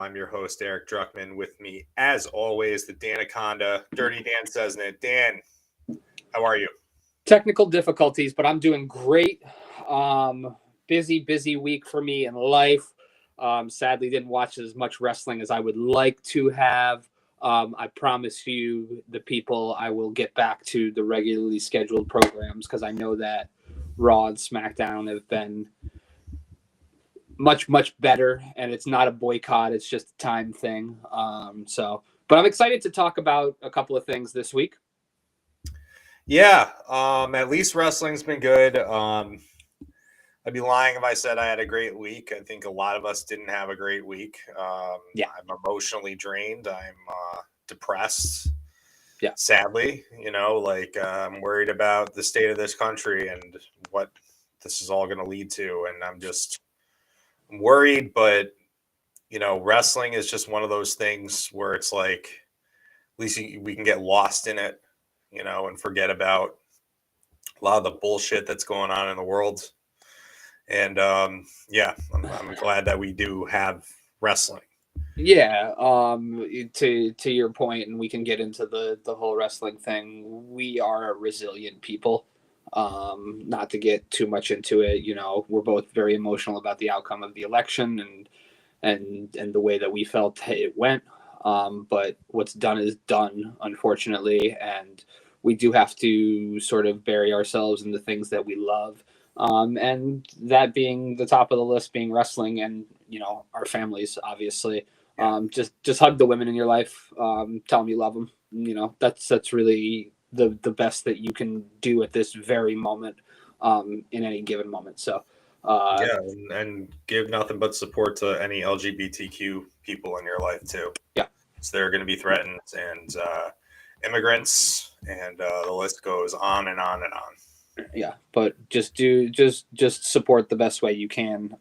I'm your host, Eric Druckman. With me, as always, the Danaconda, Dirty Dan Sesnet. Dan, how are you? Technical difficulties, but I'm doing great. Busy week for me in life. Sadly, didn't watch as much wrestling as I would like to have. I promise you, the people, I will get back to the regularly scheduled programs because I know that Raw and SmackDown have been much better, and it's not a boycott; it's just a time thing. But I'm excited to talk about a couple of things this week. Yeah, at least wrestling's been good. I'd be lying if I said I had a great week. I think a lot of us didn't have a great week. Yeah. I'm emotionally drained. I'm depressed. Yeah. Sadly, I'm worried about the state of this country and what this is all going to lead to. And I'm worried, but wrestling is just one of those things where it's like, at least we can get lost in it, and forget about a lot of the bullshit that's going on in the world. And I'm glad that we do have wrestling. Yeah, to your point, and we can get into the whole wrestling thing. We are a resilient people. Not to get too much into it, we're both very emotional about the outcome of the election and the way that we felt it went. But what's done is done, unfortunately, and we do have to sort of bury ourselves in the things that we love. And that being the top of the list, being wrestling, and our families, obviously. Just hug the women in your life. Tell them you love them. That's really the best that you can do at this very moment, in any given moment. So, and give nothing but support to any LGBTQ people in your life too. Yeah, so they're going to be threatened, and immigrants, and the list goes on and on and on. Yeah, but just support the best way you can,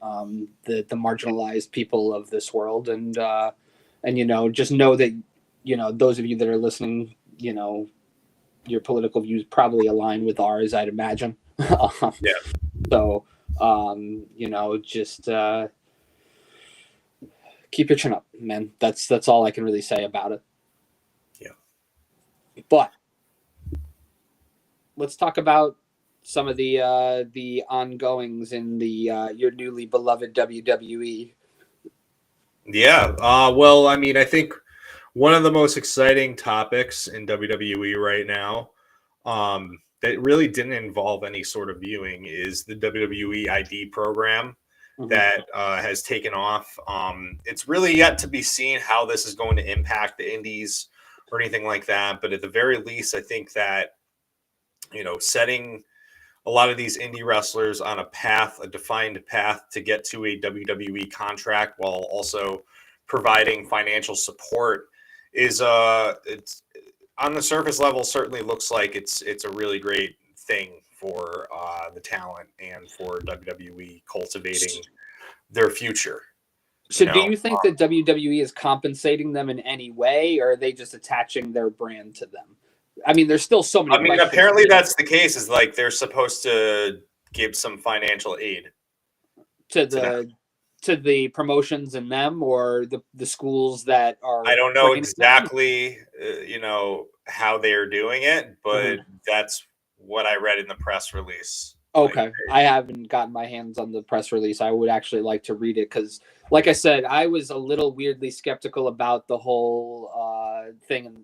the marginalized people of this world, and just know that those of you that are listening, your political views probably align with ours, I'd imagine. Yeah. So, just keep your chin up, man. That's all I can really say about it. Yeah. But let's talk about some of the ongoings in the your newly beloved WWE. Yeah. Well, I mean, I think one of the most exciting topics in WWE right now, that really didn't involve any sort of viewing, is the WWE ID program that has taken off. It's really yet to be seen how this is going to impact the indies or anything like that. But at the very least, I think that, setting a lot of these indie wrestlers on a defined path to get to a WWE contract while also providing financial support is it's on the surface level certainly looks like it's a really great thing for the talent and for WWE cultivating their future. So, do you think that WWE is compensating them in any way, or are they just attaching their brand to them? I mean, there's still so many. I mean, apparently that's the case. Is like they're supposed to give some financial aid to the promotions and them, or the schools that are. I don't know exactly, how they're doing it, but that's what I read in the press release. Okay, I haven't gotten my hands on the press release. I would actually like to read it because, like I said, I was a little weirdly skeptical about the whole thing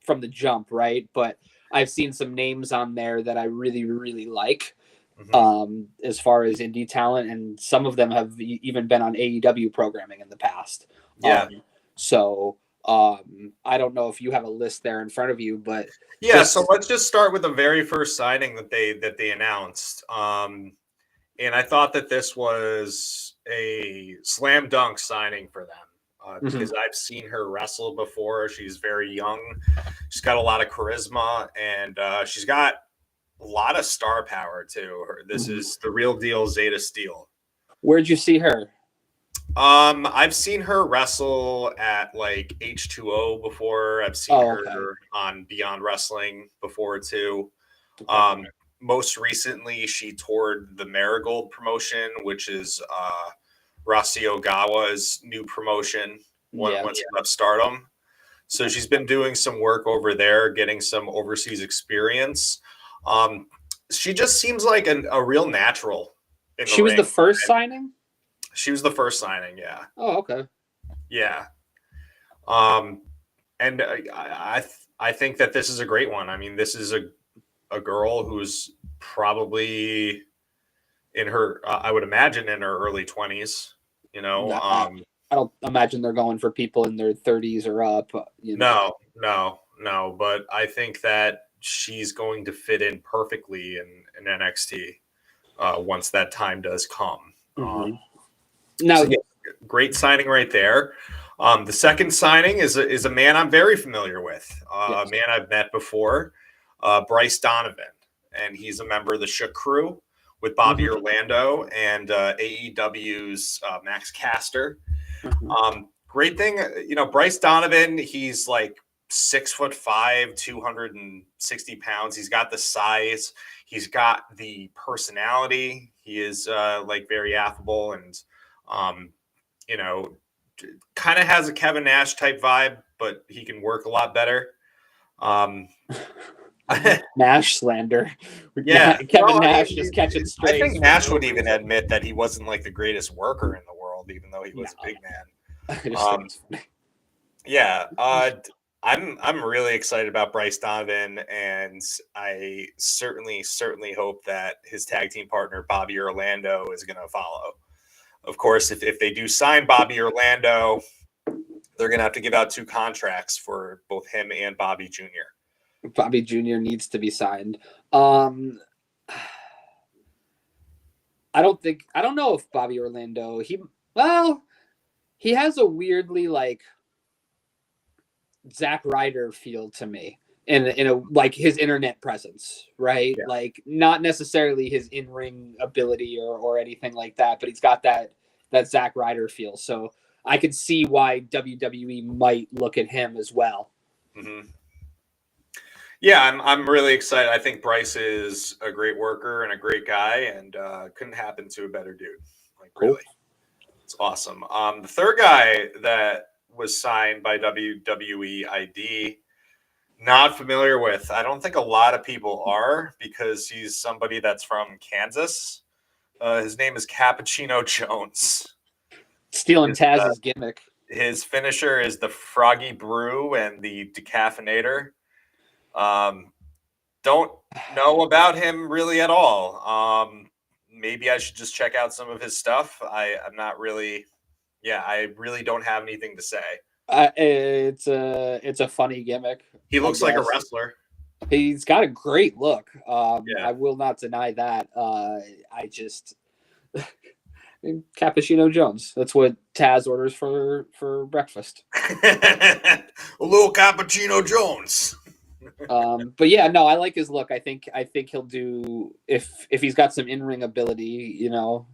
from the jump, right? But I've seen some names on there that I really like, as far as indie talent, and some of them have even been on AEW programming in the past. Yeah. I don't know if you have a list there in front of you, but so let's just start with the very first signing that they announced. And I thought that this was a slam dunk signing for them, because I've seen her wrestle before. She's very young. She's got a lot of charisma, and she's got a lot of star power too. This is the real deal, Zeta Steel. Where'd you see her? I've seen her wrestle at like H2O before. I've seen her on Beyond Wrestling before too. Most recently, she toured the Marigold promotion, which is Rasi Ogawa's new promotion. Yeah. once he left Stardom. So she's been doing some work over there, getting some overseas experience. Um, she just seems like a real natural in the She was the ring. first signing? She was the first signing, yeah. Oh, okay. Yeah. Um, and I think that this is a great one. I mean, this is a girl who's probably in her, I would imagine, in her early 20s. You know, No, I don't imagine they're going for people in their 30s or up, you know. no. But I think that she's going to fit in perfectly in NXT once that time does come. Mm-hmm. Now, So yeah, great signing right there. The second signing is a man I'm very familiar with, a yes. man I've met before, Bryce Donovan, and he's a member of the Shook Crew with Bobby Mm-hmm. Orlando and AEW's Max Caster. Mm-hmm. Great thing, Bryce Donovan. He's like 6'5", 260 pounds. He's got the size. He's got the personality. He is like very affable and um, you know, kind of has a Kevin Nash type vibe, but he can work a lot better. Um, Nash slander. yeah, Kevin well, I Nash mean, just catching I strays think for Nash no would even reason. admit that he wasn't like the greatest worker in the world, even though he No, was a big man. I just think Um, it's funny. yeah, I'm really excited about Bryce Donovan, and I certainly hope that his tag team partner Bobby Orlando is going to follow. Of course, if they do sign Bobby Orlando, they're going to have to give out 2 contracts for both him and Bobby Jr. Bobby Jr. needs to be signed. Um, I don't know if Bobby Orlando, he has a weirdly like Zack Ryder feel to me in a like his internet presence, right? Yeah. Like not necessarily his in-ring ability or anything like that, but he's got that Zack Ryder feel. So I could see why WWE might look at him as well. Mm-hmm. Yeah, I'm really excited. I think Bryce is a great worker and a great guy, and couldn't happen to a better dude. Like Cool. really, it's awesome. The third guy that was signed by WWE ID, not familiar with. I don't think a lot of people are because he's somebody that's from Kansas. His name is Cappuccino Jones. Stealing His, Taz's gimmick. his finisher is the Froggy Brew and the Decaffeinator. Um, don't know about him really at all. Maybe I should just check out some of his stuff. I'm not really, yeah, I really don't have anything to say. It's a funny gimmick. He I looks like a guess wrestler. he's got a great look. Yeah. I will not deny that. I just Cappuccino Jones. That's what Taz orders for breakfast. A little Cappuccino Jones. But yeah, no, I like his look. I think he'll do if he's got some in ring ability, you know.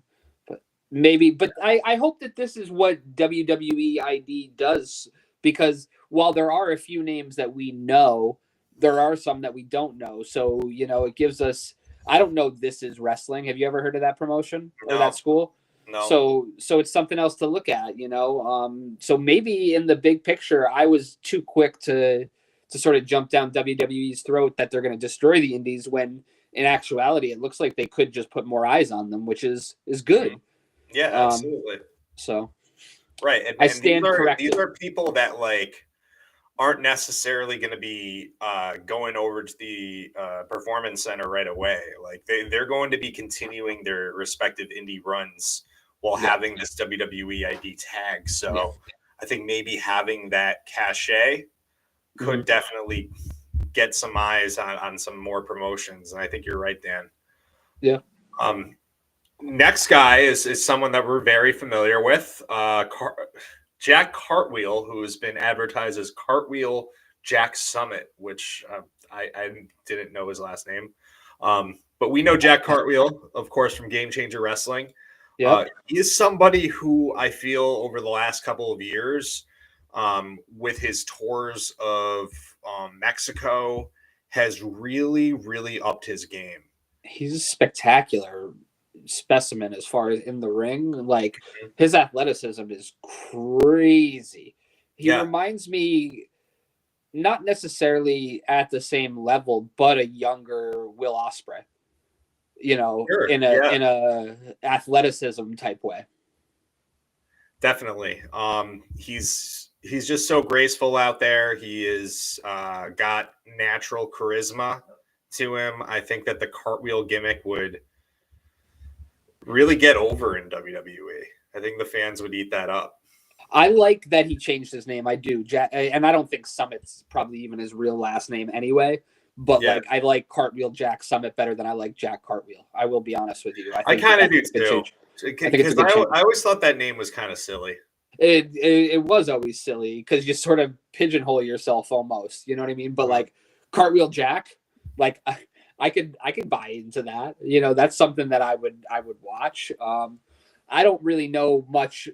But maybe, but I hope that this is what WWE ID does because while there are a few names that we know, there are some that we don't know. So you know, it gives us. I don't know. This is wrestling. Have you ever heard of that promotion or that No, school? no. So it's something else to look at, you know. So maybe in the big picture, I was too quick to sort of jump down WWE's throat that they're going to destroy the indies when in actuality it looks like they could just put more eyes on them, which is good. Yeah, Um, absolutely. so Right. And, I and these stand are corrected. people that like aren't necessarily going to be going over to the performance center right away. Like they're going to be continuing their respective indie runs while Yeah. having this WWE ID tag. So Yeah. I think maybe having that cachet could definitely get some eyes on some more promotions. And I think you're right, Dan. Yeah. Um, next guy is someone that we're very familiar with, Jack Cartwheel, who has been advertised as Cartwheel Jack Summit, which I didn't know his last name. But we know Jack Cartwheel, of course, from Game Changer Wrestling. Yep. He is somebody who I feel over the last couple of years, with his tours of Mexico, has really upped his game. He's a spectacular specimen as far as in the ring. Like his athleticism is crazy. He Yeah, reminds me not necessarily at the same level, but a younger Will Ospreay. sure. In a Yeah, athleticism type way. definitely. He's just so graceful out there. He is got natural charisma to him. I think that the cartwheel gimmick would really get over in WWE. I think the fans would eat that up. I like that he changed his name. I do, Jack, and I don't think Summit's probably even his real last name anyway. But Yeah, like, I like Cartwheel Jack Summit better than I like Jack Cartwheel. I will be honest with you. I I think kind of that's do a good too. change. I think it's a Because good change. I always thought that name was kind of silly. It was always silly because you sort of pigeonhole yourself almost. You know what I mean? But like Cartwheel Jack, like I could buy into that. That's something that I would watch. I don't really know much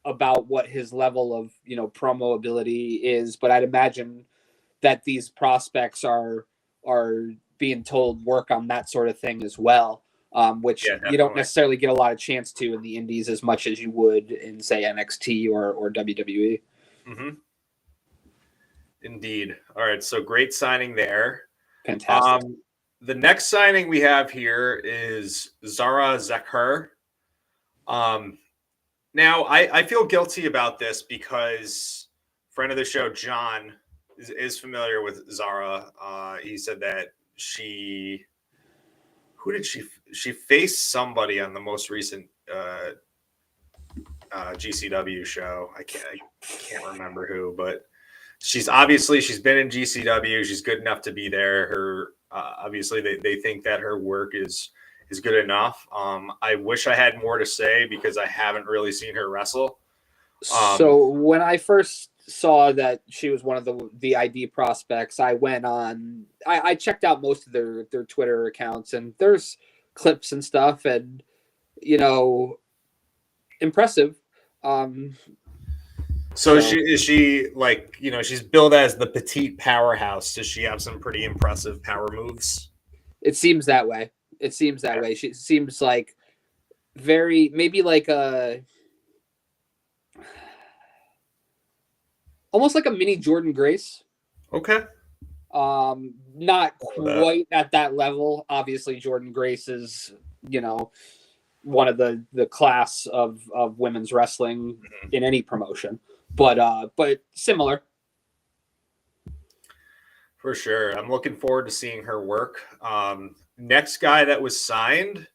about what his level of promo ability is, but I'd imagine that these prospects are being told work on that sort of thing as well, which Yeah, you don't definitely. necessarily get a lot of chance to in the indies as much as you would in say NXT or WWE. Hmm. Indeed. All right, so great signing there. Fantastic. Um, the next signing we have here is Zara Zakher. Um, now I feel guilty about this because friend of the show John is familiar with Zara. He said that she who did she faced somebody on the most recent GCW show. I can't remember who, but she's been in GCW. She's good enough to be there. Her obviously they think that her work is good enough. I wish I had more to say because I haven't really seen her wrestle. Um, So when I first saw that she was one of the ID prospects, I went on. I checked out most of their Twitter accounts, and there's clips and stuff, and you know, impressive. Um, so so is she like she's billed as the petite powerhouse? Does she have some pretty impressive power moves? it seems that way. It seems that Okay. way. She seems like very maybe like a almost like a mini Jordan Grace. Okay. Not All of that. quite at that level. Obviously, Jordan Grace is you know one of the class of women's wrestling Mhm. in any promotion, but similar. For sure. I'm looking forward to seeing her work. Next guy that was signed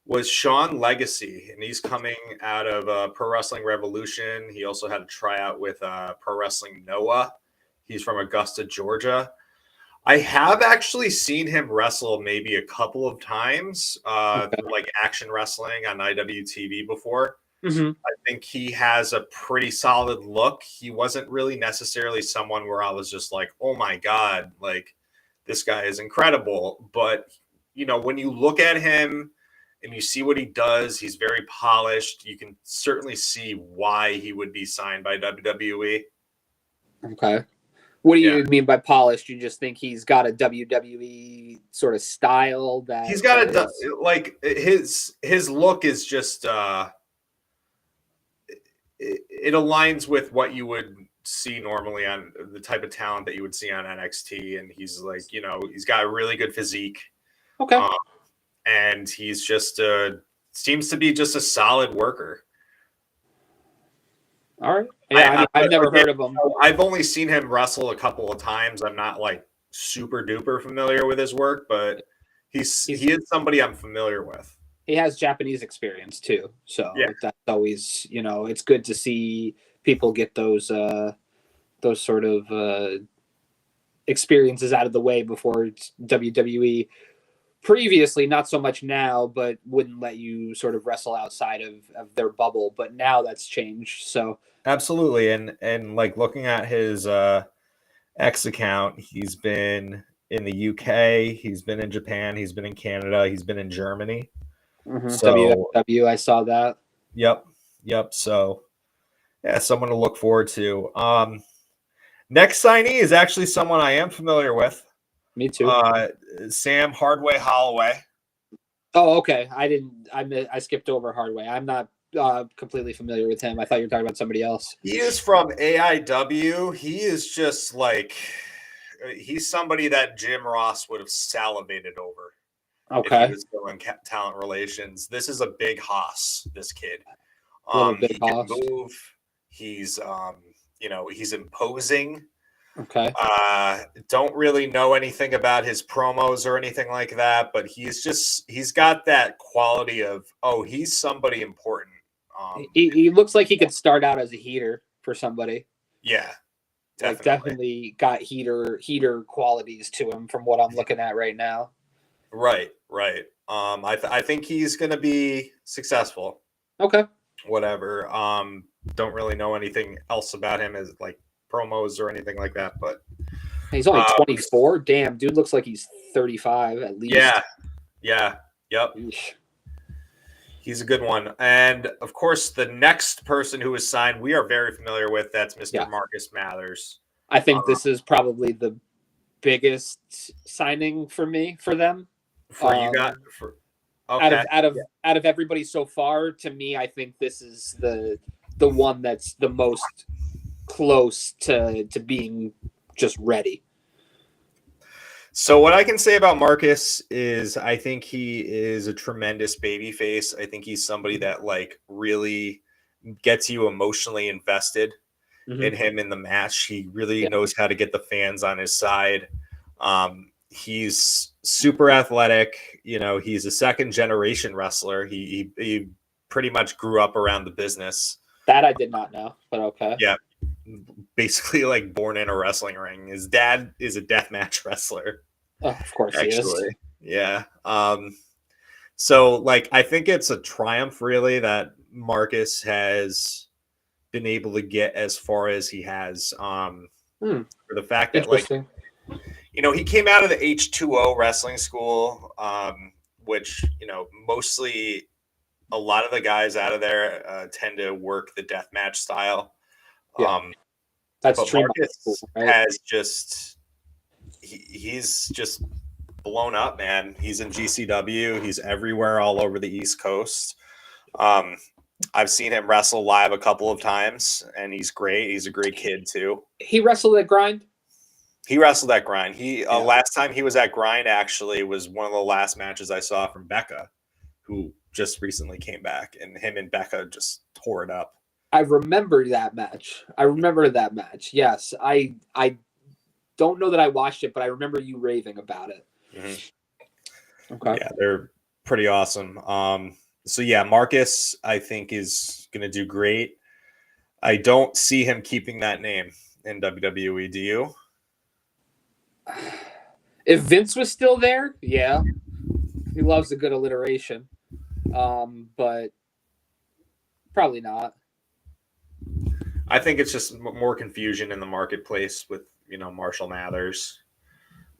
was Sean Legacy, and he's coming out of Pro Wrestling Revolution. He also had a tryout with Pro Wrestling Noah. He's from Augusta, Georgia. I have actually seen him wrestle maybe a couple of times through like action wrestling on IWTV before. Mm-hmm. I think he has a pretty solid look. He wasn't really necessarily someone where I was just like, oh my God, like this guy is incredible. But, when you look at him and you see what he does, he's very polished. You can certainly see why he would be signed by WWE. Okay. What do Yeah. you mean by polished? You just think he's got a WWE sort of style He's that got is like his look is just it aligns with what you would see normally on the type of talent that you would see on NXT. And he's like, he's got a really good physique. okay. Um, and he's just seems to be just a solid worker. All right. Yeah, I mean, I've But never again, heard of him. I've only seen him wrestle a couple of times. I'm not like super duper familiar with his work, but He's he is somebody I'm familiar with. he has Japanese experience too, Yeah, so that's always it's good to see people get those sort of experiences out of the way before WWE previously, not so much now, but wouldn't let you sort of wrestle outside of their bubble. But now that's changed. So absolutely. And like looking at his X account, he's been in the UK, he's been in Japan, he's been in Canada, he's been in Germany. So, WFW, I saw that. yep, yep. So, yeah, someone to look forward to. Next signee is actually someone I am familiar with. Me too. Uh, Sam Hardway Holloway. Oh, okay. I didn't. I skipped over Hardway. I'm not completely familiar with him. I thought you were talking about somebody else. He is from AIW. He is just like he's somebody that Jim Ross would have salivated over if he Okay, was still in talent relations. This is a big hoss, this kid. little big He can hoss. move. He's he's imposing. Okay, Don't really know anything about his promos or anything like that, but he's got that quality of, oh, he's somebody important. he looks like he could start out as a heater for somebody. Yeah, Like definitely. definitely got heater qualities to him from what I'm looking at right now. Right, right. I think he's gonna be successful. Okay, Whatever. Don't really know anything else about him as like promos or anything like that, but he's only um, 24. Damn, dude looks like he's 35 at least. yeah, yeah, yep. Eesh. He's a good one. And of course, the next person who was signed, we are very familiar with. That's Mr. Yeah, Marcus Mathers. I think this is probably the biggest signing for me for them. For you got for Out okay. of out of everybody so far, to me, I think this is the one that's the most close to being just ready. So what I can say about Marcus is I think he is a tremendous baby face. I think he's somebody that like really gets you emotionally invested in him in the match. He really knows how to get the fans on his side. He's super athletic. You know, he's a second generation wrestler. He pretty much grew up around the business. That I did not know, but okay. Yeah, basically like born in a wrestling ring. His dad is a deathmatch wrestler. Oh, of course he is. Actually, yeah. So like I think it's a triumph really that Marcus has been able to get as far as he has. For the fact that like Interesting. he came out of the H2O wrestling school, which mostly a lot of the guys out of there tend to work the deathmatch style. Yeah. That's But Tremont Marcus school, right? has just he's just blown up, man. He's in GCW. He's everywhere all over the East Coast. I've seen him wrestle live a couple of times, and he's great. He's a great kid too. He wrestled at Grind. He wrestled at Grind. He last time he was at Grind actually was one of the last matches I saw from Becca, who just recently came back, and him and Becca just tore it up. I remember that match. Yes, I don't know that I watched it, but I remember you raving about it. Mm-hmm. Okay. Yeah, they're pretty awesome. So yeah, Marcus I think is going to do great. I don't see him keeping that name in WWE. Do you? If Vince was still there, yeah, he loves a good alliteration, but probably not. I think it's just more confusion in the marketplace with Marshall Mathers.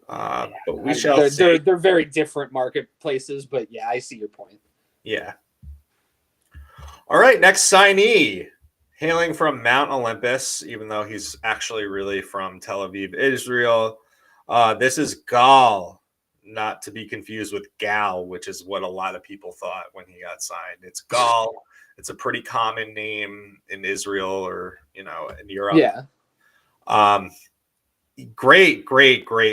But we shall see. They're very different marketplaces, but yeah, I see your point. Yeah. All right, next signee, hailing from Mount Olympus, even though he's actually really from Tel Aviv, Israel. This is Gal, not to be confused with Gal, which is what a lot of people thought when he got signed. It's Gal. It's a pretty common name in Israel or in Europe. Yeah. Great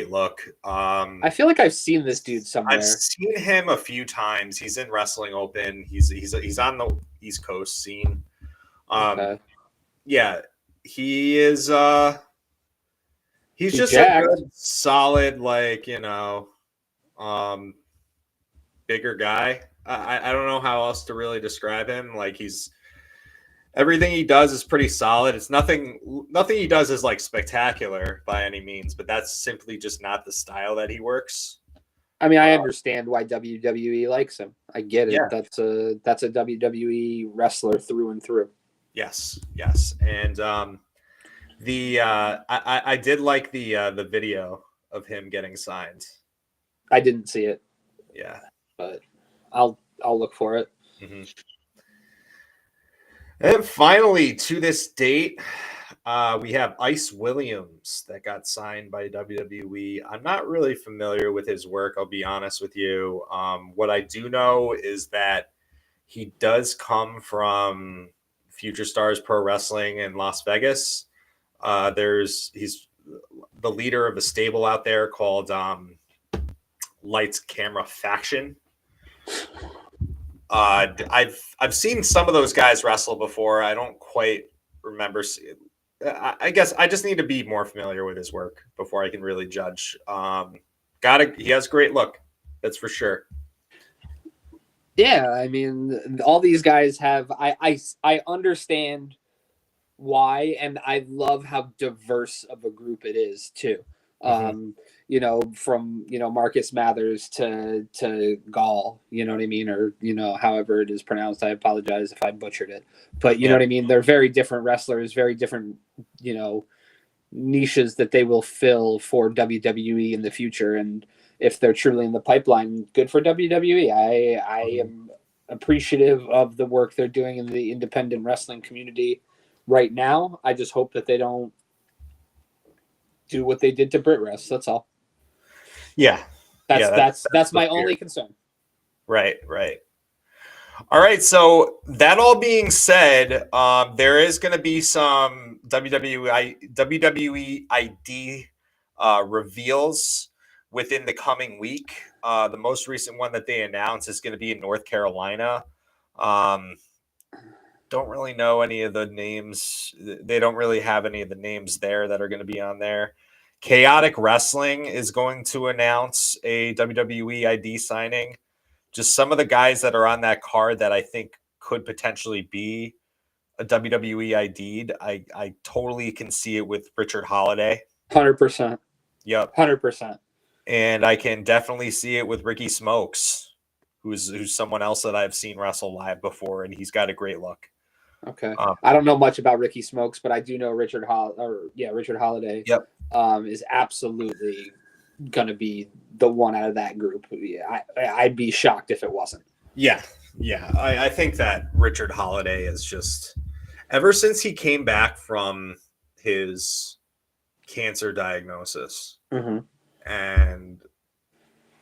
look. I feel like I've seen this dude somewhere. I've seen him a few times. He's in Wrestling Open. He's on the East Coast scene. Okay. Yeah, he is. He's just jacked. a good, solid, bigger guy. I don't know how else to really describe him. Like everything he does is pretty solid. It's nothing he does is like spectacular by any means, but that's simply just not the style that he works. I mean, I understand why WWE likes him. I get it. Yeah. That's a WWE wrestler through and through. Yes. And I did like the video of him getting signed. I didn't see it. Yeah. But I'll look for it. Mm-hmm. And finally, to this date, we have Ice Williams that got signed by WWE. I'm not really familiar with his work, I'll be honest with you. What I do know is that He does come from Future Stars Pro Wrestling in Las Vegas. He's the leader of a stable out there called Lights Camera Faction. I've seen some of those guys wrestle before. I don't quite remember. I guess I just need to be more familiar with his work before I can really judge. He has great look, that's for sure. Yeah, I mean, all these guys have. I understand why, and I love how diverse of a group it is too. Mm-hmm. From Marcus Mathers to Gall, you know what I mean, or however it is pronounced. I apologize if I butchered it, but you know Yeah. what I mean. They're very different wrestlers, very different, niches that they will fill for WWE in the future, and if they're truly in the pipeline, good for WWE. I am appreciative of the work they're doing in the independent wrestling community right now. I just hope that they don't do what they did to Brit Rest. That's all. Yeah. That's Yeah, that's that's that's the my fear. only concern. Right, right. All right. So that all being said, there is going to be some WWE ID reveals within the coming week. The most recent one that they announced is going to be in North Carolina. Um, don't really know any of the names. They don't really have any of the names there that are going to be on there. Chaotic Wrestling is going to announce a WWE ID signing. Just some of the guys that are on that card that I think could potentially be a WWE ID'd. I totally can see it with Richard Holiday. 100%. Yep. 100%. And I can definitely see it with Ricky Smokes, who's someone else that I've seen wrestle live before, and he's got a great look. Okay. I don't know much about Ricky Smokes, but I do know Richard Holiday Yep. is absolutely gonna be the one out of that group. Yeah, I'd be shocked if it wasn't. Yeah. Yeah. I think that Richard Holiday is just ever since he came back from his cancer diagnosis, Mm-hmm. and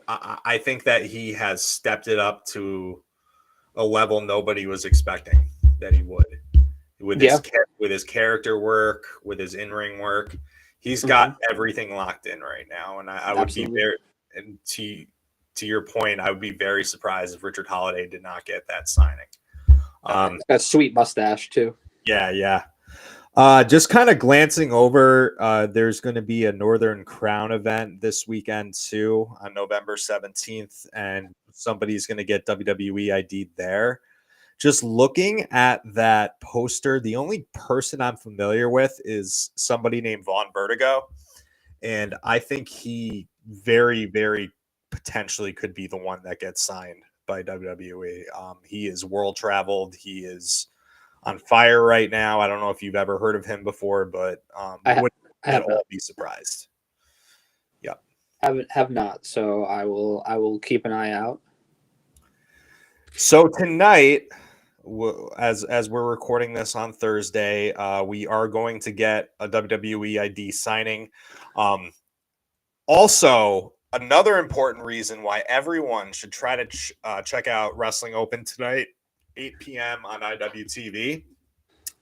I think that he has stepped it up to a level nobody was expecting that he would with Yeah. his character work, with his in ring work. He's got Mm-hmm. everything locked in right now, and I would be Absolutely. very and to your point, I would be very surprised if Richard Holiday did not get that signing. He's got a sweet mustache too. Yeah, yeah. Just kind of glancing over, there's going to be a Northern Crown event this weekend too on November 17th, and somebody's going to get WWE ID there. Just looking at that poster, the only person I'm familiar with is somebody named Vaughn Vertigo, and I think he very, very potentially could be the one that gets signed by WWE. He is world traveled. He is on fire right now. I don't know if you've ever heard of him before, but I would I at have not. all be surprised. Yep. Have not. So I will keep an eye out. So tonight, as we're recording this on Thursday, we are going to get a WWE ID signing. Also, another important reason why everyone should try to check out Wrestling Open tonight, 8 p.m. on IWTV.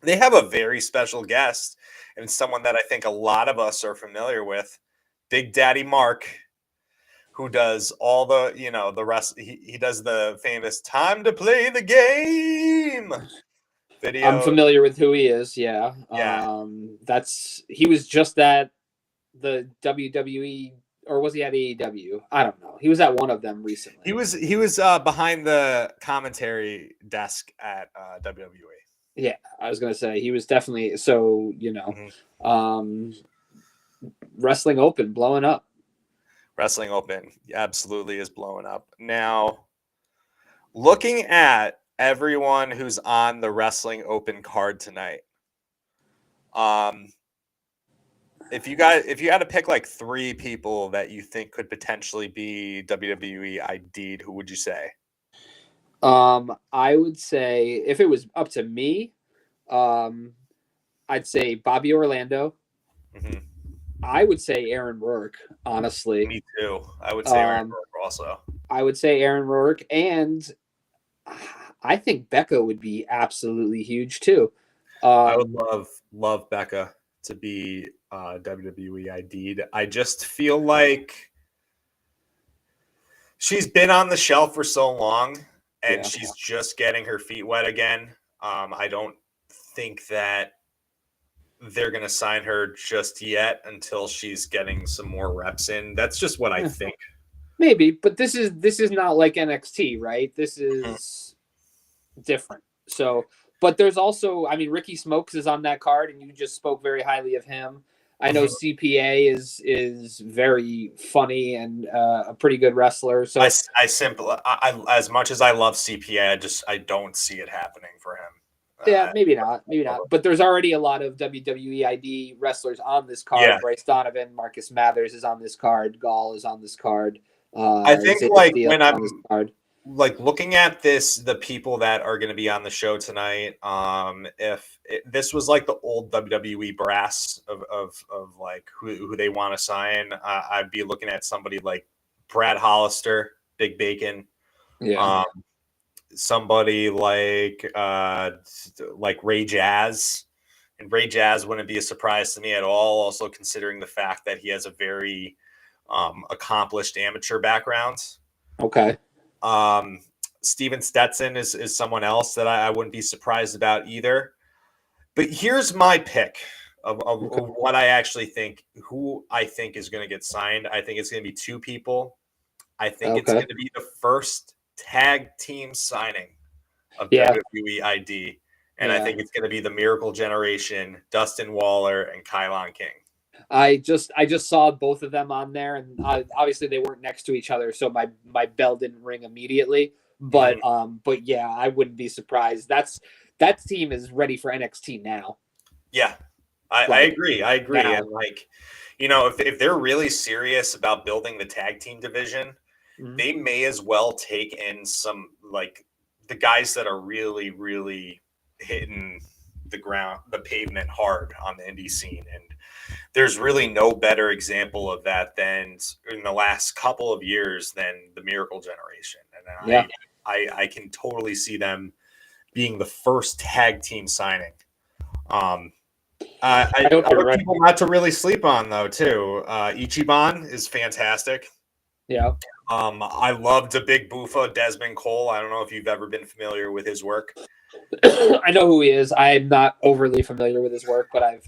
They have a very special guest, and someone that I think a lot of us are familiar with, Big Daddy Mark, who does all the rest. He does the famous "Time to Play the Game" I'm video. familiar with who he is. Yeah. Yeah, He was just at the WWE, or was he at AEW? I don't know. He was at one of them recently. he was behind the commentary desk at WWE. Yeah, I was gonna say he was definitely so. Mm-hmm. Um, Wrestling Open blowing up. Wrestling Open absolutely is blowing up now. Looking at everyone who's on the Wrestling Open card tonight, if you had to pick like three people that you think could potentially be WWE ID'd, who would you say? I would say if it was up to me, um, I'd say Bobby Orlando. Mm-hmm. I would say Aaron Rourke, honestly. Me too. I would say Aaron Um, Burke also. I would say Aaron Rourke, and I think Becca would be absolutely huge too. I would Um, love Becca to be WWE ID'd. I just feel like she's been on the shelf for so long, and yeah. she's just getting her feet wet again. I don't think that they're going to sign her just yet until she's getting some more reps in. That's just what I Yeah, think. maybe, but this is not like NXT, right? This Mhm. is different. So, but there's also, I mean, Ricky Smokes is on that card, and you just spoke very highly of him. I know Mhm. CPA is very funny and a pretty good wrestler. So I simply, as much as I love CPA, I don't see it happening for him. yeah, Uh, maybe not. But there's already a lot of WWE ID wrestlers on this yeah, card. Bryce Donovan, Marcus Mathers is on this card. Gall is on this card. I think Xavier like Steele when is on this I'm card. like looking at this, the people that are going to be on the show tonight, if this was like the old WWE brass of like who they want to sign, I'd be looking at somebody like Brad Hollister, Big Bacon, Yeah. um, somebody like Ray Jazz. And Ray Jazz wouldn't be a surprise to me at all. Also, considering the fact that he has a very accomplished amateur background. Okay. Um, Steven Stetson is someone else that I wouldn't be surprised about either. But here's my pick of Okay. what I actually think, who I think is going to get signed. I think it's going to be two people. I think it's Okay. going to be the first tag team signing of Yeah. WWE ID. And I Yeah. think it's going to be the Miracle Generation, Dustin Waller and Kylon King. I just saw both of them on there, and obviously they weren't next to each other, so my bell didn't ring immediately. Mhm. But yeah, I wouldn't be surprised. That team is ready for NXT now. Yeah, I Like agree. I agree. now. And like, if they're really serious about building the tag team division, Mhm. they may as well take in some like the guys that are really, really hitting the pavement hard on the indie scene. And there's really no better example of that than in the last couple of years than the Miracle Generation. And Yeah. I can totally see them being the first tag team signing. Um, I hope you're other right. people not to really sleep on though too. Ichiban is fantastic. Yeah. I loved the Big Boofa Desmond Cole. I don't know if you've ever been familiar with his work. I know who he is. I'm not overly familiar with his work, but I know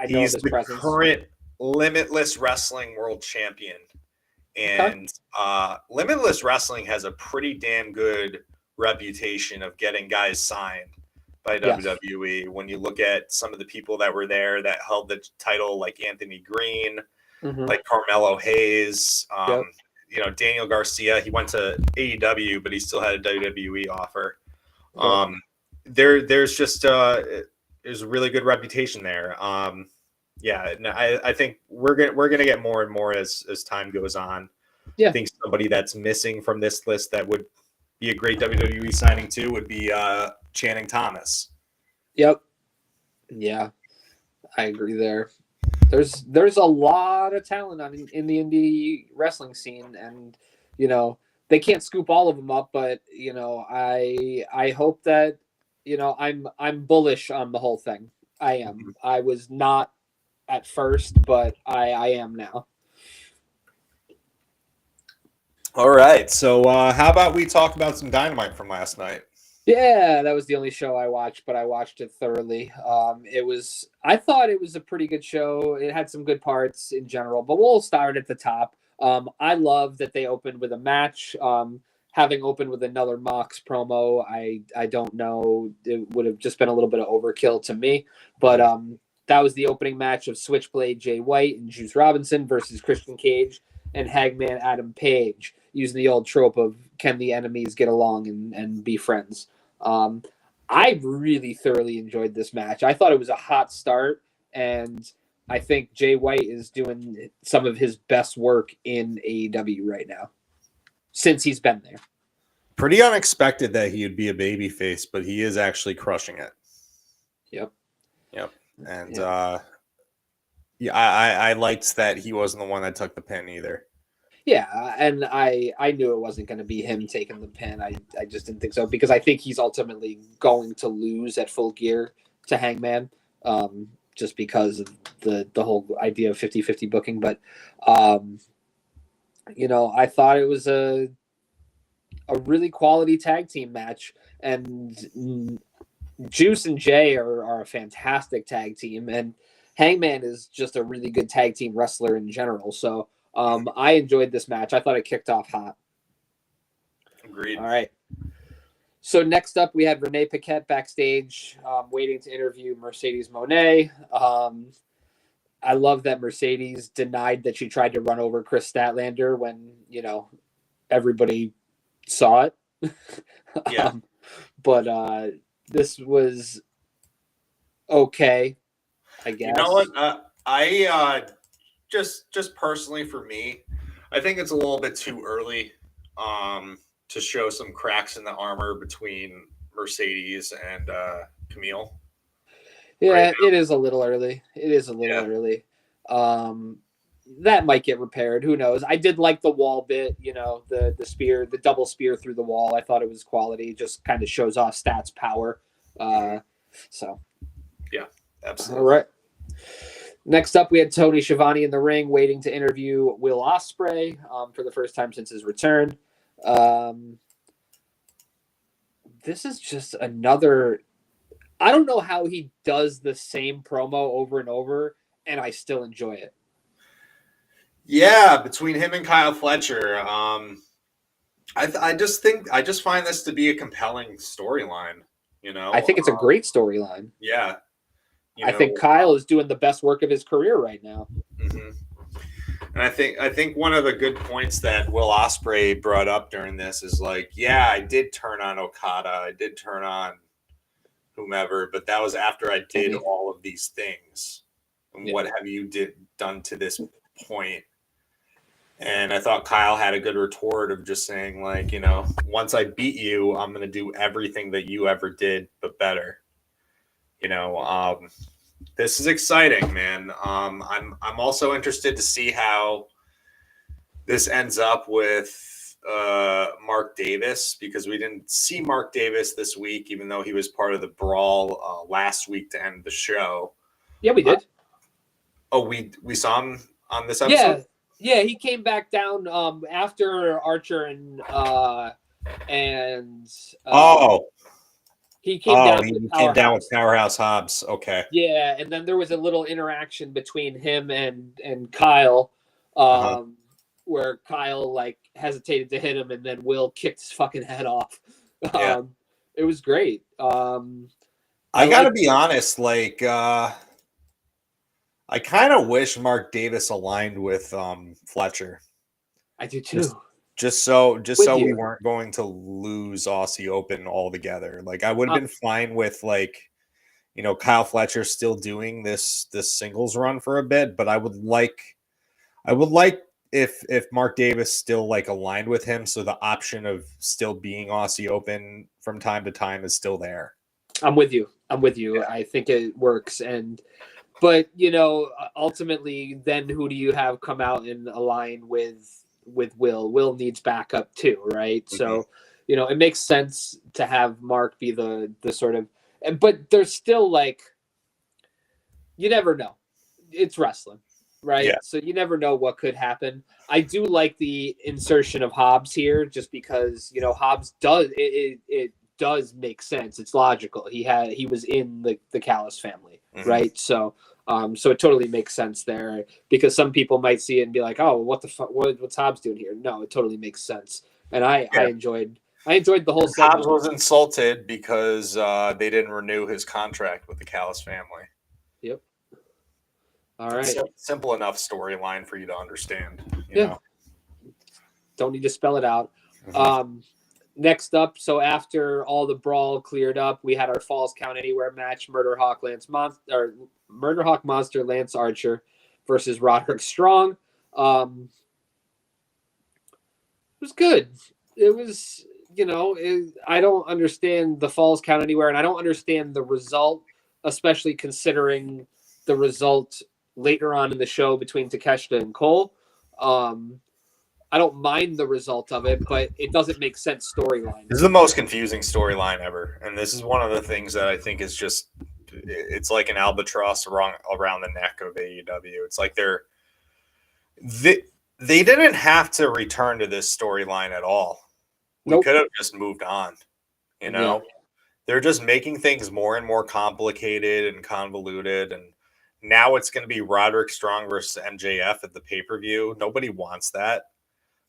of He's his the presence. current Limitless Wrestling World Champion, Okay. and Limitless Wrestling has a pretty damn good reputation of getting guys signed by Yes. WWE. When you look at some of the people that were there that held the title, like Anthony Green, Hmm. like Carmelo Hayes, Yep. Daniel Garcia. He went to AEW, but he still had a WWE offer. Yep. Um, there's just there's a really good reputation there. Yeah, no, I think we're gonna get more and more as time goes on. I Yeah. think somebody that's missing from this list that would be a great WWE signing too would be Channing Thomas. Yep. Yeah. I agree there. There's a lot of talent in the indie wrestling scene, and you know they can't scoop all of them up, but I hope that I'm bullish on the whole thing. I am. I was not at first, but I am now. All right, so how about we talk about some Dynamite from last night? Yeah, that was the only show I watched, but I watched it thoroughly. I thought it was a pretty good show. It had some good parts in general, but we'll start at the top. I love that they opened with a match. Having opened with another Mox promo, I don't know, it would have just been a little bit of overkill to me. But Mhm. that was the opening match of Switchblade Jay White and Juice Robinson versus Christian Cage and Hangman Adam Page, using the old trope of can the enemies get along and be friends. Um, I really thoroughly enjoyed this match. I thought it was a hot start, and I think Jay White is doing some of his best work in AEW right now since he's been there. Pretty unexpected that he would be a babyface, but he is actually crushing it. Yep. Yep. And Yep. yeah, I liked that he wasn't the one that took the pin either. Yeah, and I knew it wasn't going to be him taking the pin. I just didn't think so because I think he's ultimately going to lose at Full Gear to Hangman, just because of the whole idea of 50-50 booking. But um, I thought it was a really quality tag team match, and Juice and Jay are a fantastic tag team, and Hangman is just a really good tag team wrestler in general. So I enjoyed this match. I thought it kicked off hot. Agreed. All right. So next up, we had Renee Paquette backstage, waiting to interview Mercedes Moné. I love that Mercedes denied that she tried to run over Chris Statlander when everybody saw it. Yeah. But this was okay, I guess. You know what? I just personally for me, I think it's a little bit too early to show some cracks in the armor between Mercedes and Camille. Yeah, Right it is a little early. It is a little early. That might get repaired. Who knows? I did like the wall bit, the spear, the double spear through the wall. I thought it was quality. Just kind of shows off Stats' power. So. Yeah, absolutely. All right. Next up, we had Tony Schiavone in the ring waiting to interview Will Ospreay for the first time since his return. This is just another... I don't know how he does the same promo over and over, and I still enjoy it. Yeah, between him and Kyle Fletcher, I just find this to be a compelling storyline. I think it's a great storyline. Yeah, I think Kyle is doing the best work of his career right now. Mm-hmm. And I think one of the good points that Will Ospreay brought up during this is like, yeah, I did turn on Okada, I did turn on whomever, but that was after I did all of these things. And what have you done to this point? And I thought Kyle had a good retort of just saying, like, once I beat you, I'm going to do everything that you ever did, but better. This is exciting, man. I'm also interested to see how this ends up with Mark Davis, because we didn't see Mark Davis this week, even though he was part of the brawl last week to end the show. Yeah, we did. We saw him on this episode? Yeah, he came back down after Archer and he came down. He came down with Powerhouse Hobbs. Okay. Yeah, and then there was a little interaction between him and Kyle, where Kyle like hesitated to hit him, and then Will kicked his fucking head off. It was great. I gotta be honest, like I kind of wish Mark Davis aligned with Fletcher. I do too. Just so we weren't going to lose Aussie Open altogether. Like I would have been fine with Kyle Fletcher still doing this singles run for a bit, but I would like if Mark Davis still like aligned with him, so the option of still being Aussie Open from time to time is still there. I'm with you. Yeah. I think it works, but ultimately, then who do you have come out and align with Will? Will needs backup too, right? Mm-hmm. So, it makes sense to have Mark be the sort of, but there's still like, you never know. It's wrestling, right? Yeah. So you never know what could happen. I do like the insertion of Hobbs here, just because Hobbs does it does make sense. It's logical. He was in the Callis family, right? So it totally makes sense there, because some people might see it and be like, oh, what the fuck, what's Hobbs doing here? No, it totally makes sense. And I enjoyed the whole segment. Hobbs was insulted because they didn't renew his contract with the Callis family. Yep. All right. Simple enough storyline for you to understand. You know? Don't need to spell it out. Mm-hmm. Next up, so after all the brawl cleared up, we had our Falls Count Anywhere match: Murder Hawk Monster Lance Archer versus Roderick Strong. It was good. It was, I don't understand the Falls Count Anywhere, and I don't understand the result, especially considering the result later on in the show between Takeshita and Cole. I don't mind the result of it, but it doesn't make sense storyline. This is the most confusing storyline ever, and this is one of the things that I think is just it's like an albatross around the neck of AEW. It's like they they didn't have to return to this storyline at all. We Nope. could have just moved on. You know, they're just making things more and more complicated and convoluted, and now it's going to be Roderick Strong versus MJF at the pay-per-view. Nobody wants that.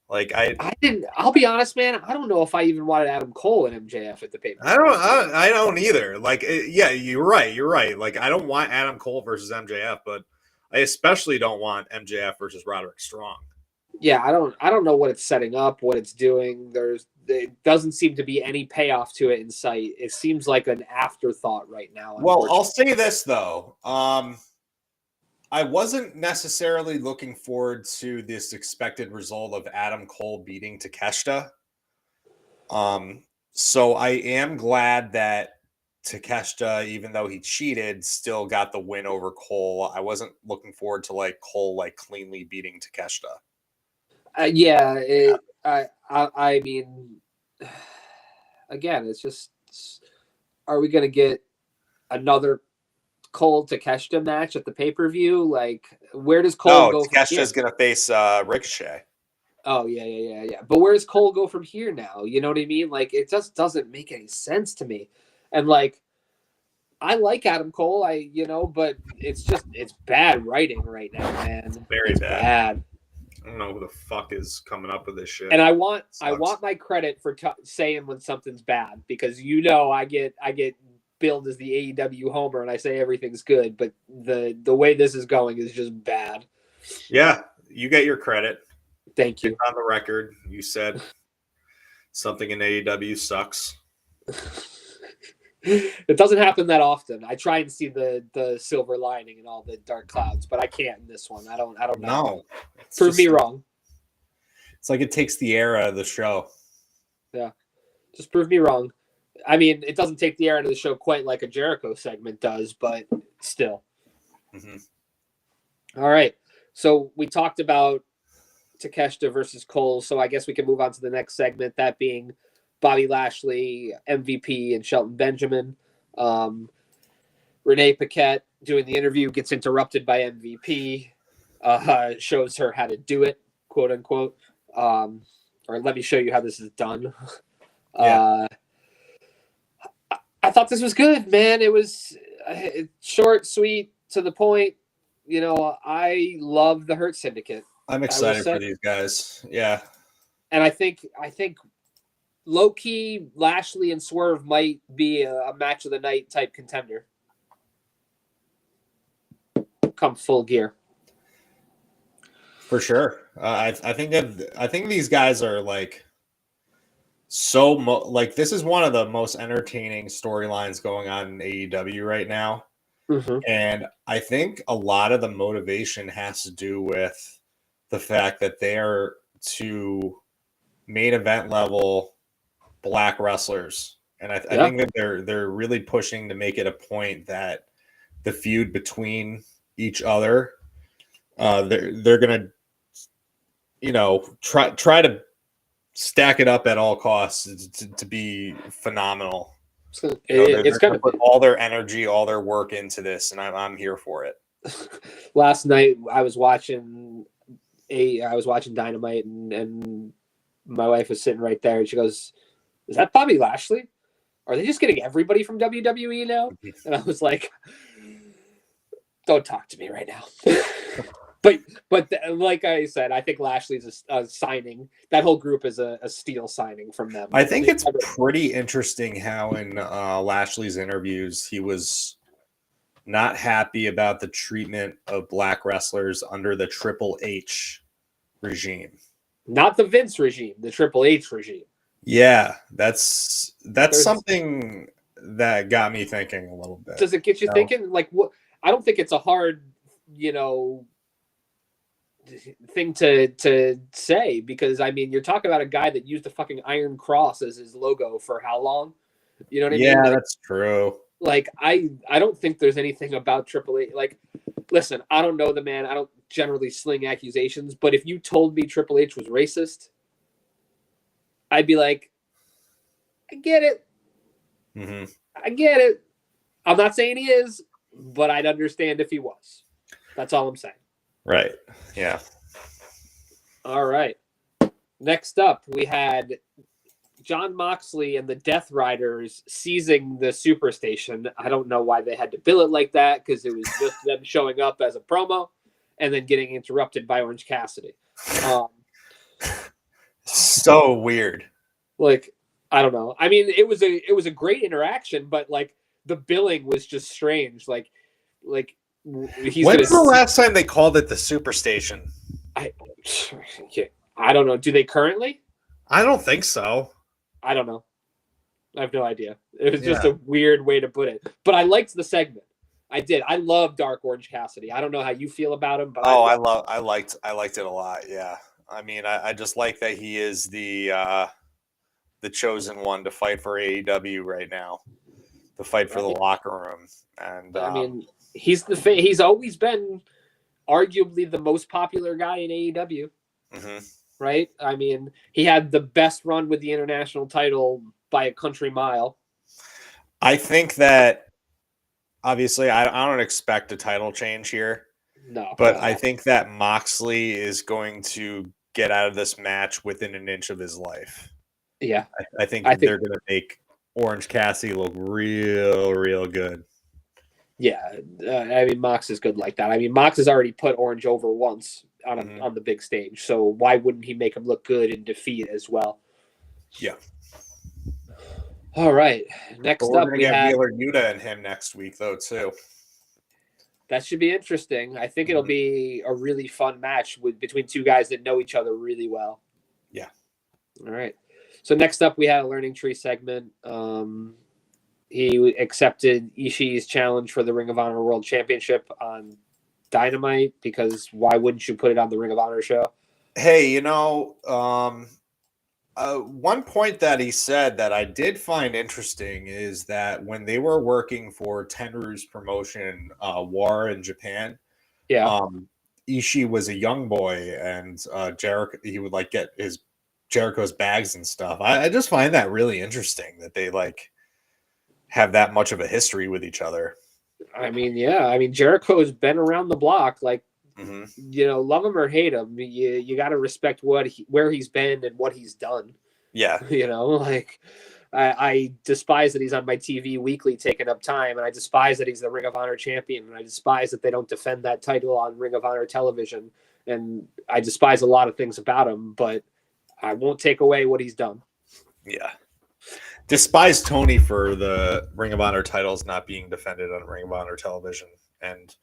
Like I didn't. I'll be honest, man. I don't know if I even wanted Adam Cole and MJF at the pay per view. I don't either. Like, yeah, you're right. You're right. Like, I don't want Adam Cole versus MJF, but I especially don't want MJF versus Roderick Strong. Yeah, I don't know what it's setting up, what it's doing. It doesn't seem to be any payoff to it in sight. It seems like an afterthought right now. Well, I'll say this though. I wasn't necessarily looking forward to this expected result of Adam Cole beating Takeshita. So I am glad that Takeshita, even though he cheated, still got the win over Cole. I wasn't looking forward to like Cole like cleanly beating Takeshita. I mean, again, it's just, are we going to get another Cole Takeshita match at the pay per view? Like, where does Cole go? Takeshita's going to face Ricochet. Oh yeah. But where does Cole go from here now? You know what I mean? Like, it just doesn't make any sense to me. And like, I like Adam Cole, but it's bad writing right now, man. Very it's bad. I don't know who the fuck is coming up with this shit. And I want my credit for saying when something's bad, because I get billed as the AEW homer and I say everything's good, but the way this is going is just bad. Yeah, you get your credit. Thank you. On the record, you said something in AEW sucks. It doesn't happen that often. I try and see the silver lining in all the dark clouds, but I can't in this one. I don't know. No. Prove me wrong. It's like it takes the air out of the show. Yeah. Just prove me wrong. I mean, it doesn't take the air out of the show quite like a Jericho segment does, but still. Mm-hmm. All right. So we talked about Takeshita versus Cole, so I guess we can move on to the next segment, that being Bobby Lashley, MVP, and Shelton Benjamin. Renee Paquette doing the interview gets interrupted by MVP, shows her how to do it, quote unquote. Or let me show you how this is done. Yeah. I thought this was good, man. It was short, sweet, to the point. I love the Hurt Syndicate. I'm excited for these guys. Yeah. And I think low-key, Lashley and Swerve might be a match of the night type contender. Come full gear. For sure. I think these guys are like this is one of the most entertaining storylines going on in AEW right now. Mm-hmm. And I think a lot of the motivation has to do with the fact that they are two main event level black wrestlers. And I think that they're really pushing to make it a point that the feud between each other, they're gonna, try to stack it up at all costs to be phenomenal. It's gonna put all their energy, all their work into this, and I'm here for it. Last night I was watching Dynamite, and my wife was sitting right there, and she goes, "Is that Bobby Lashley? Are they just getting everybody from WWE now?" And I was like, "Don't talk to me right now." But like I said, I think Lashley's a signing. That whole group is a steal signing from them. I think it's pretty interesting how in Lashley's interviews he was not happy about the treatment of black wrestlers under the Triple H regime. Not the Vince regime, the Triple H regime. Yeah, that's something that got me thinking a little bit. Does it get you thinking? Like, what? I don't think it's a hard, thing to say, because I mean, you're talking about a guy that used the fucking Iron Cross as his logo for how long? You know what I mean? Yeah, that's true. Like, I don't think there's anything about Triple H. Like, listen, I don't know the man. I don't generally sling accusations, but if you told me Triple H was racist, I'd be like, I get it. Mm-hmm. I get it. I'm not saying he is, but I'd understand if he was. That's all I'm saying. Right. Yeah. All right. Next up, we had John Moxley and the Death Riders seizing the Superstation. I don't know why they had to bill it like that, because it was just them showing up as a promo and then getting interrupted by Orange Cassidy. So weird. Like, I don't know. I mean, it was a great interaction, but like the billing was just strange. Like he's When's the last time they called it the Superstation? I don't know. Do they currently? I don't think so. I don't know. I have no idea. It was just a weird way to put it. But I liked the segment. I did. I love Dark Orange Cassidy. I don't know how you feel about him, but I liked it a lot. Yeah. I mean, I just like that he is the chosen one to fight for AEW right now, to fight for the locker room. And I mean, he's always been arguably the most popular guy in AEW. Mm-hmm. Right? I mean, he had the best run with the international title by a country mile. I think that obviously I don't expect a title change here. No. But I think that Moxley is going to get out of this match within an inch of his life. Yeah. I think they're going to make Orange Cassidy look real good. Yeah. I mean, Mox is good like that. I mean, Mox has already put Orange over once on the big stage. So why wouldn't he make him look good in defeat as well? Yeah. All right. Next up, we have Wheeler Yuta and him next week, though, too. That should be interesting. I think it'll be a really fun match between two guys that know each other really well. Yeah. All right. So next up, we had a Learning Tree segment. He accepted Ishii's challenge for the Ring of Honor World Championship on Dynamite, because why wouldn't you put it on the Ring of Honor show? Hey, one point that he said that I did find interesting is that when they were working for Tenryu's promotion, War in Japan, Ishii was a young boy, and Jericho, he would like get his Jericho's bags and stuff. I just find that really interesting that they like have that much of a history with each other. I mean, yeah. I mean, Jericho's been around the block. Like, love him or hate him, you got to respect where he's been and what he's done. Yeah. Like, I despise that he's on my TV weekly taking up time, and I despise that he's the Ring of Honor champion, and I despise that they don't defend that title on Ring of Honor television, and I despise a lot of things about him, but I won't take away what he's done. Yeah. Despise Tony for the Ring of Honor titles not being defended on Ring of Honor television, and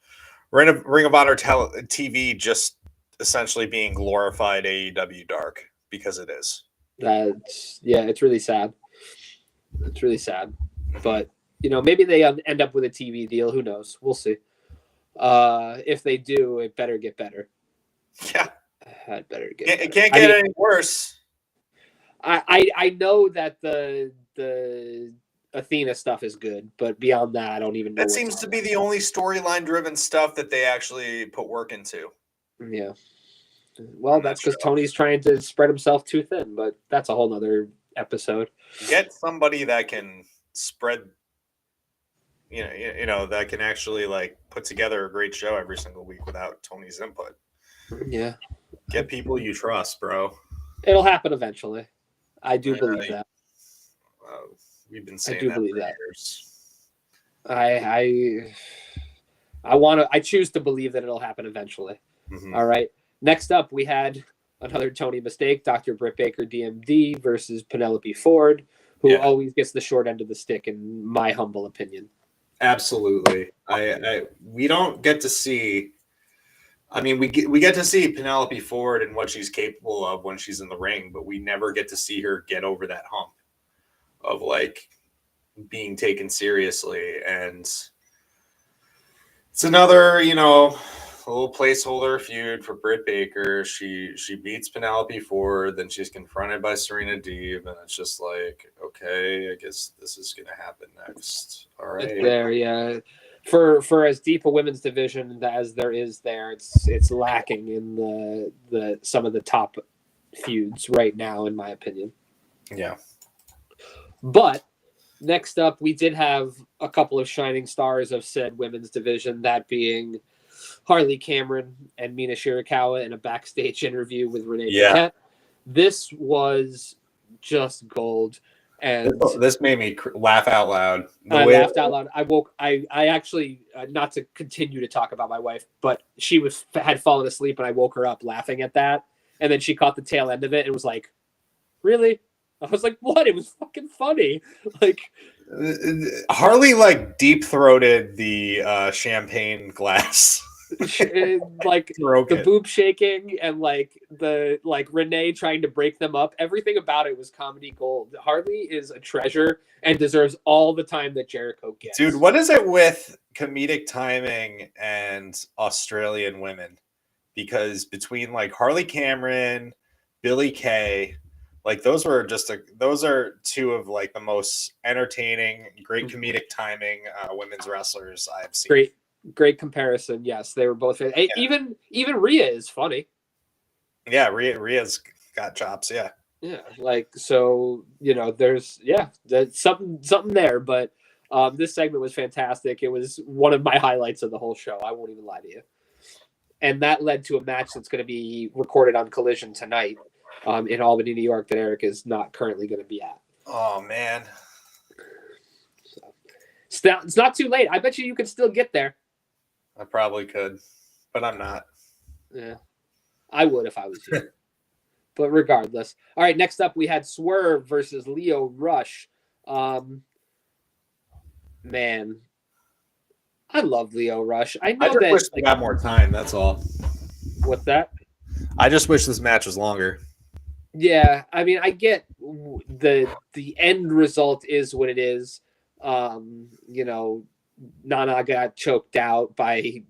Ring of Honor TV just essentially being glorified AEW Dark, because it is. It's really sad. It's really sad. But, maybe they end up with a TV deal. Who knows? We'll see. If they do, it better get better. Yeah. It better get better. It can't get any worse. I know that the Athena stuff is good, but beyond that, I don't even know. That seems to be the only storyline driven stuff that they actually put work into. Yeah. Well, that's because Tony's trying to spread himself too thin, but that's a whole nother episode. Get somebody that can spread, that can actually like put together a great show every single week without Tony's input. Yeah. Get people you trust, bro. It'll happen eventually. I do believe that. We've been saying that for years. I choose to believe that it'll happen eventually. Mm-hmm. All right. Next up, we had another Tony mistake, Dr. Britt Baker, DMD versus Penelope Ford, who always gets the short end of the stick, in my humble opinion. Absolutely. We don't get to see. I mean, we get to see Penelope Ford and what she's capable of when she's in the ring, but we never get to see her get over that hump of like being taken seriously. And it's another, little placeholder feud for Britt Baker. She beats Penelope Ford, then she's confronted by Serena Deeb, and it's just like, okay, I guess this is gonna happen next. All right. There, yeah. for as deep a women's division as there is there, it's lacking in the some of the top feuds right now, in my opinion. Yeah. But next up, we did have a couple of shining stars of said women's division, that being Harley Cameron and Mina Shirakawa in a backstage interview with Renee Paquette. This was just gold. And this made me laugh out loud. I laughed out loud. I actually, not to continue to talk about my wife, but she had fallen asleep and I woke her up laughing at that. And then she caught the tail end of it and was like, really? I was like, what? It was fucking funny. Like, Harley like deep throated the champagne glass. Like the boob shaking and like Renee trying to break them up. Everything about it was comedy gold. Harley is a treasure and deserves all the time that Jericho gets. Dude, what is it with comedic timing and Australian women? Because between like Harley Cameron, Billie Kay, like those are two of like the most entertaining, great comedic timing women's wrestlers I've seen. Great comparison. Yes, they were both. Yeah. Even Rhea is funny. Yeah, Rhea's got chops. Yeah. Yeah, like so. There's something there. But this segment was fantastic. It was one of my highlights of the whole show. I won't even lie to you. And that led to a match that's going to be recorded on Collision tonight in Albany, New York, that Eric is not currently going to be at. Oh man. So, it's not too late. I bet you could still get there. I probably could, but I'm not. Yeah, I would if I was you. But regardless. All right, next up we had Swerve versus Lio Rush. Man, I love Lio Rush. I know wish we got more time. That's all. What's that? I just wish this match was longer. Yeah, I mean, I get the end result is what it is. Nana got choked out by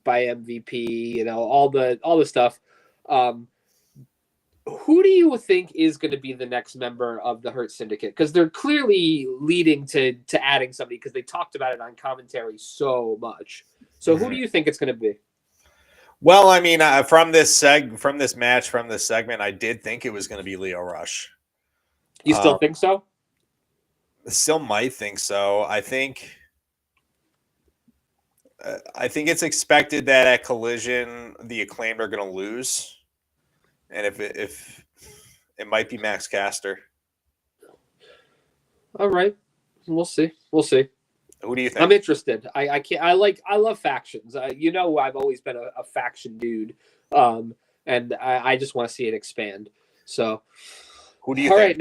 MVP, all the stuff. Who do you think is going to be the next member of the Hurt Syndicate? Because they're clearly leading to adding somebody because they talked about it on commentary so much. So who do you think it's going to be? Well, I mean, from this segment, I did think it was going to be Lio Rush. You still think so? Still might think so. I think it's expected that at Collision, the Acclaimed are going to lose, and if it might be Max Caster. All right, we'll see. Who do you think? I'm interested. I love factions. I've always been a faction dude, and I just want to see it expand. So, who do you think? All right,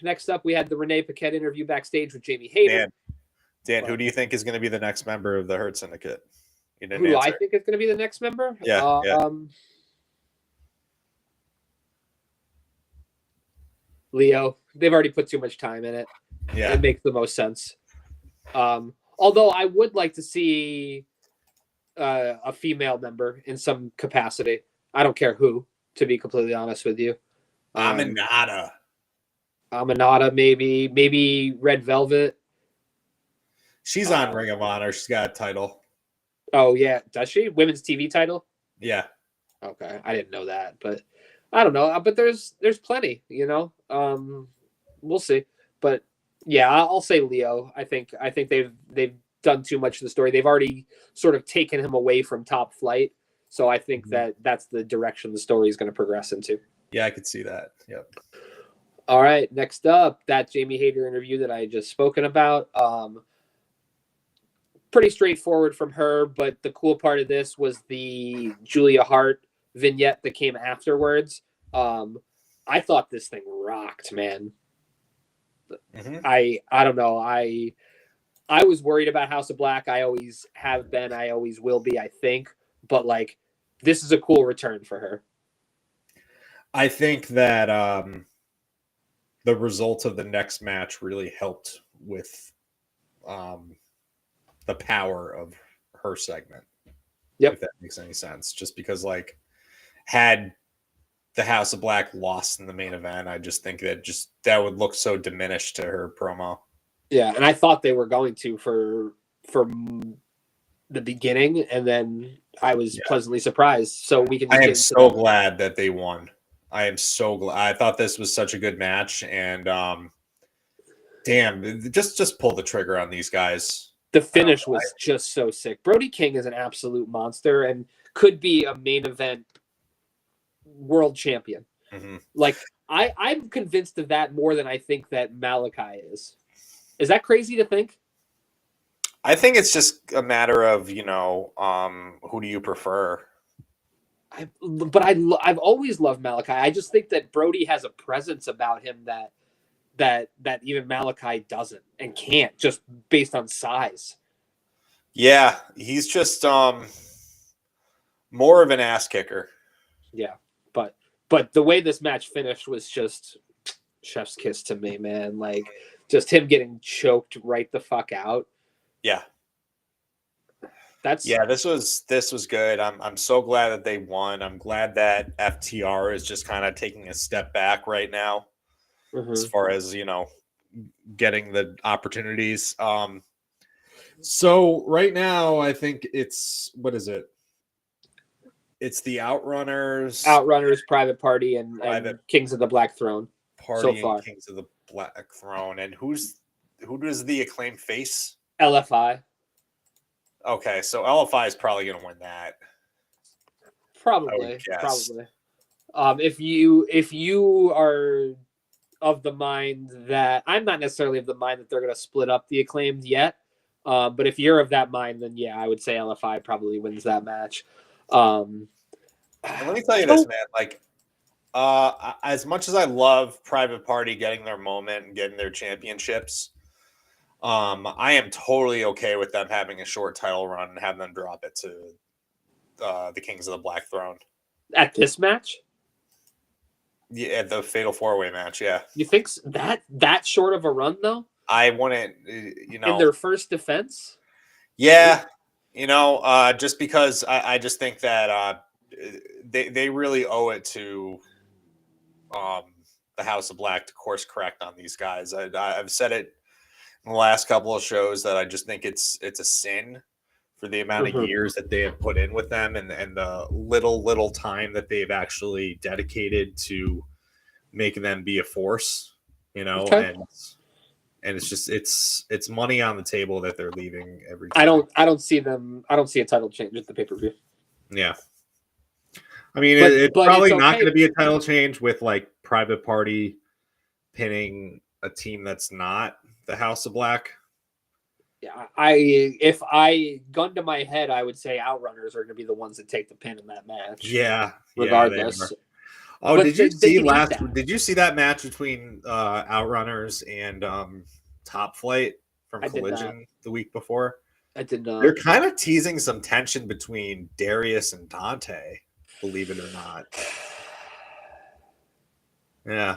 next up, we had the Renee Paquette interview backstage with Jamie Hayter. Dan, who do you think is going to be the next member of the Hurt Syndicate? Who do I think is going to be the next member? Yeah. Leo. They've already put too much time in it. Yeah. It makes the most sense. Although I would like to see a female member in some capacity. I don't care who, to be completely honest with you. Aminata, maybe Red Velvet. She's on Ring of Honor. She's got a title. Oh yeah, does she? Women's TV title? Yeah. Okay, I didn't know that, but I don't know. But there's plenty, we'll see. But yeah, I'll say Leo. I think they've done too much of the story. They've already sort of taken him away from Top Flight, so I think that's the direction the story is going to progress into. Yeah, I could see that. Yep. All right, next up, that Jamie Hayter interview that I had just spoken about. Pretty straightforward from her, but the cool part of this was the Julia Hart vignette that came afterwards. I thought this thing rocked, man. Mm-hmm. I don't know. I was worried about House of Black. I always have been. I always will be, I think. But like, this is a cool return for her. I think that the result of the next match really helped with the power of her segment. Yep. If that makes any sense. Just because, like, had the House of Black lost in the main event, I just think that would look so diminished to her promo. Yeah, and I thought they were going to for the beginning, and then I was Yeah. pleasantly surprised. So we can just I get am into so that. glad that they won. I am so glad. I thought this was such a good match, and damn, just pull the trigger on these guys. The finish was just so sick. Brody King is an absolute monster and could be a main event world champion. Mm-hmm. Like I'm convinced of that more than I think that Malachi is. Is that crazy to think? I think it's just a matter of who do you prefer? I've always loved Malachi. I just think that Brody has a presence about him that even Malachi doesn't and can't, just based on size. Yeah, he's just more of an ass kicker. Yeah, but the way this match finished was just chef's kiss to me, man. Like just him getting choked right the fuck out. Yeah. This was good. I'm so glad that they won. I'm glad that FTR is just kind of taking a step back right now, as far as getting the opportunities. So right now I think it's what is it? It's the Outrunners, Private Party, and Kings of the Black Throne. Party so far. And Kings of the Black Throne, and who does the Acclaim face? LFI. Okay, so LFI is probably going to win that. Probably. If you are of the mind that I'm not necessarily of the mind that they're going to split up the Acclaimed yet, but if you're of that mind, then yeah, I would say LFI probably wins that match. Let me tell you this, man. Like, as much as I love Private Party getting their moment and getting their championships, I am totally okay with them having a short title run and having them drop it to the Kings of the Black Throne. At this match? Yeah, at the Fatal 4-Way match, yeah. You think that short of a run, though? I wouldn't, In their first defense? Yeah. Just because I just think that they really owe it to the House of Black to course correct on these guys. I've said it in the last couple of shows that I just think it's a sin for the amount of years that they have put in with them and the little time that they've actually dedicated to making them be a force, and it's just it's money on the table that they're leaving every time. I don't see a title change at the pay-per-view. Yeah. I mean, it's probably not going to be a title change with like Private Party pinning a team that's not the House of Black. Yeah, if I gun to my head, I would say Outrunners are going to be the ones that take the pin in that match. Yeah, regardless. Oh, but did you see that match between Outrunners and Top Flight from Collision the week before? I did not. They're kind of teasing some tension between Darius and Dante, believe it or not. Yeah.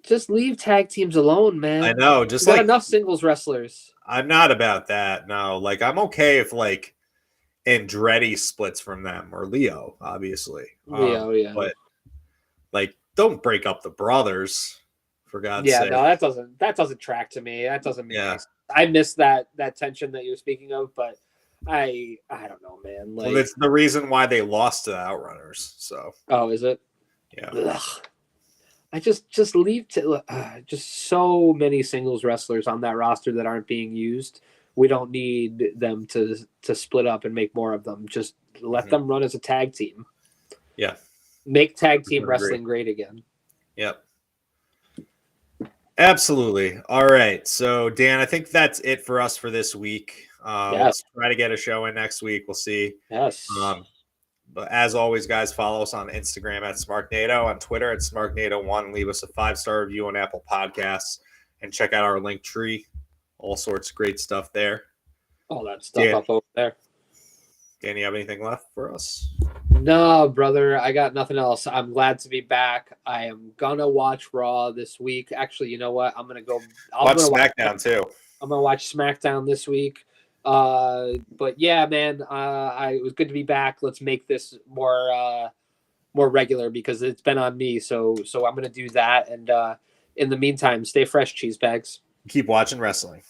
Just leave tag teams alone, man. I know. Just got enough singles wrestlers. I'm not about that. No, like I'm okay if like Andretti splits from them or Leo, obviously. Yeah. But like, don't break up the brothers, for God's sake. Yeah, no, that doesn't track to me. That doesn't make sense. I miss that tension that you're speaking of, but I don't know, man. Like, well, it's the reason why they lost to the Outrunners. So. Oh, is it? Yeah. Ugh. I just leave just so many singles wrestlers on that roster that aren't being used. We don't need them to split up and make more of them. Just let them run as a tag team. Yeah. Make tag team wrestling great again. Yep. Absolutely. All right. So, Dan, I think that's it for us for this week. Let's try to get a show in next week. We'll see. Yes. But as always, guys, follow us on Instagram at Smarknado, on Twitter at Smarknado1. Leave us a 5-star review on Apple Podcasts, and check out our link tree. All sorts of great stuff there. All that stuff up over there. Dan, you have anything left for us? No, brother, I got nothing else. I'm glad to be back. I am gonna watch Raw this week. Actually, you know what? I'm gonna go watch SmackDown too. I'm gonna watch SmackDown this week. But yeah, man, it was good to be back. Let's make this more regular because it's been on me. So I'm gonna do that. And in the meantime, stay fresh, cheese bags. Keep watching wrestling.